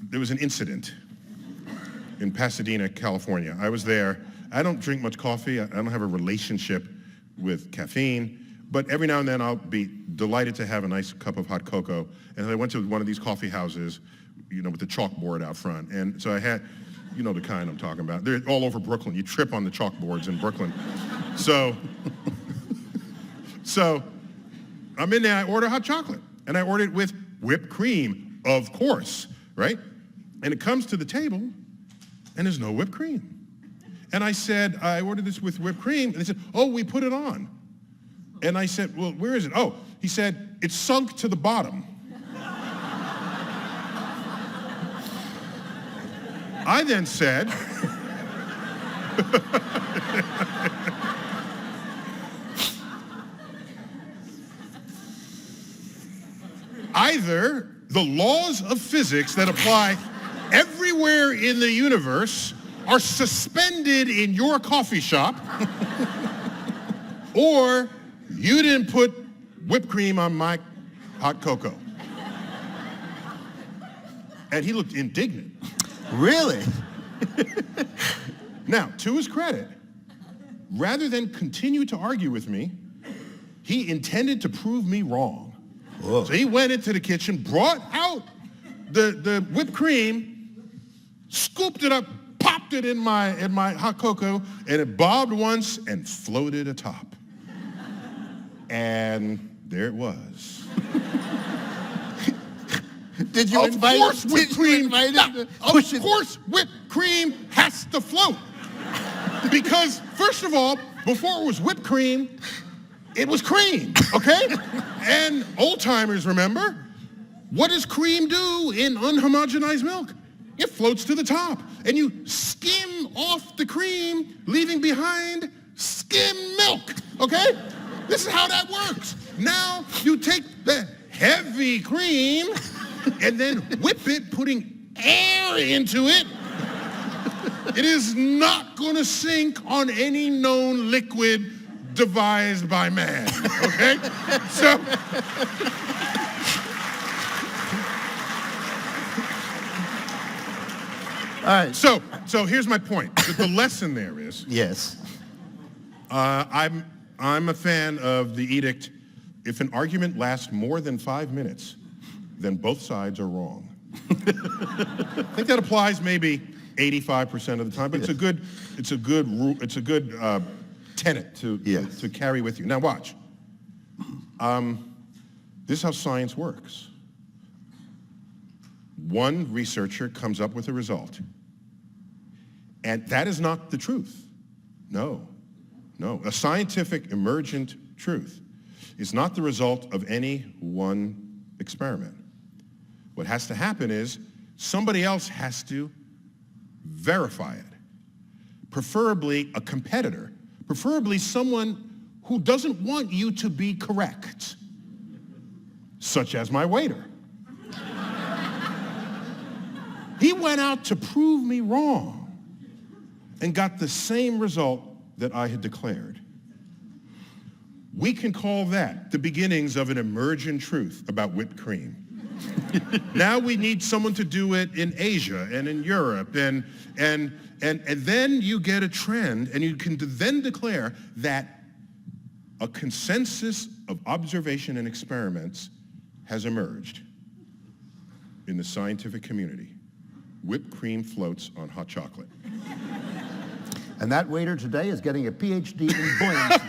there was an incident in Pasadena, California. I was there. I don't drink much coffee. I don't have a relationship with caffeine, but every now and then I'll be delighted to have a nice cup of hot cocoa. And I went to one of these coffee houses, you know, with the chalkboard out front. And so I had, you know the kind I'm talking about. They're all over Brooklyn. You trip on the chalkboards in Brooklyn. So I'm in there, I order hot chocolate. And I ordered it with whipped cream, of course, right? And it comes to the table, and there's no whipped cream. And I said, I ordered this with whipped cream. And they said, oh, we put it on. And I said, well, where is it? Oh, he said, it's sunk to the bottom. I then said, either the laws of physics that apply everywhere in the universe are suspended in your coffee shop, or you didn't put whipped cream on my hot cocoa. And he looked indignant. Really? Now, to his credit, rather than continue to argue with me, he intended to prove me wrong. Whoa. So he went into the kitchen, brought out the whipped cream, scooped it up, popped it in my hot cocoa, and it bobbed once and floated atop. And there it was. Did you invite him? Of course whipped cream has to float. Because, first of all, before it was whipped cream, it was cream, okay? And old-timers remember, what does cream do in unhomogenized milk? It floats to the top, and you skim off the cream, leaving behind skim milk, okay? This is how that works. Now, you take the heavy cream and then whip it, putting air into it. It is not going to sink on any known liquid devised by man, okay? So, all right. So here's my point. The lesson there is, yes, I'm a fan of the edict. If an argument lasts more than 5 minutes, then both sides are wrong. I think that applies maybe 85% of the time, but yes. It's a good rule. It's a good tenet to carry with you. Now watch. This is how science works. One researcher comes up with a result, and that is not the truth. No. A scientific emergent truth is not the result of any one experiment. What has to happen is somebody else has to verify it, preferably a competitor, preferably someone who doesn't want you to be correct, such as my waiter. He went out to prove me wrong and got the same result that I had declared. We can call that the beginnings of an emergent truth about whipped cream. Now we need someone to do it in Asia and in Europe, and then you get a trend, and you can then declare that a consensus of observation and experiments has emerged in the scientific community. Whipped cream floats on hot chocolate. And that waiter today is getting a PhD in buoyancy.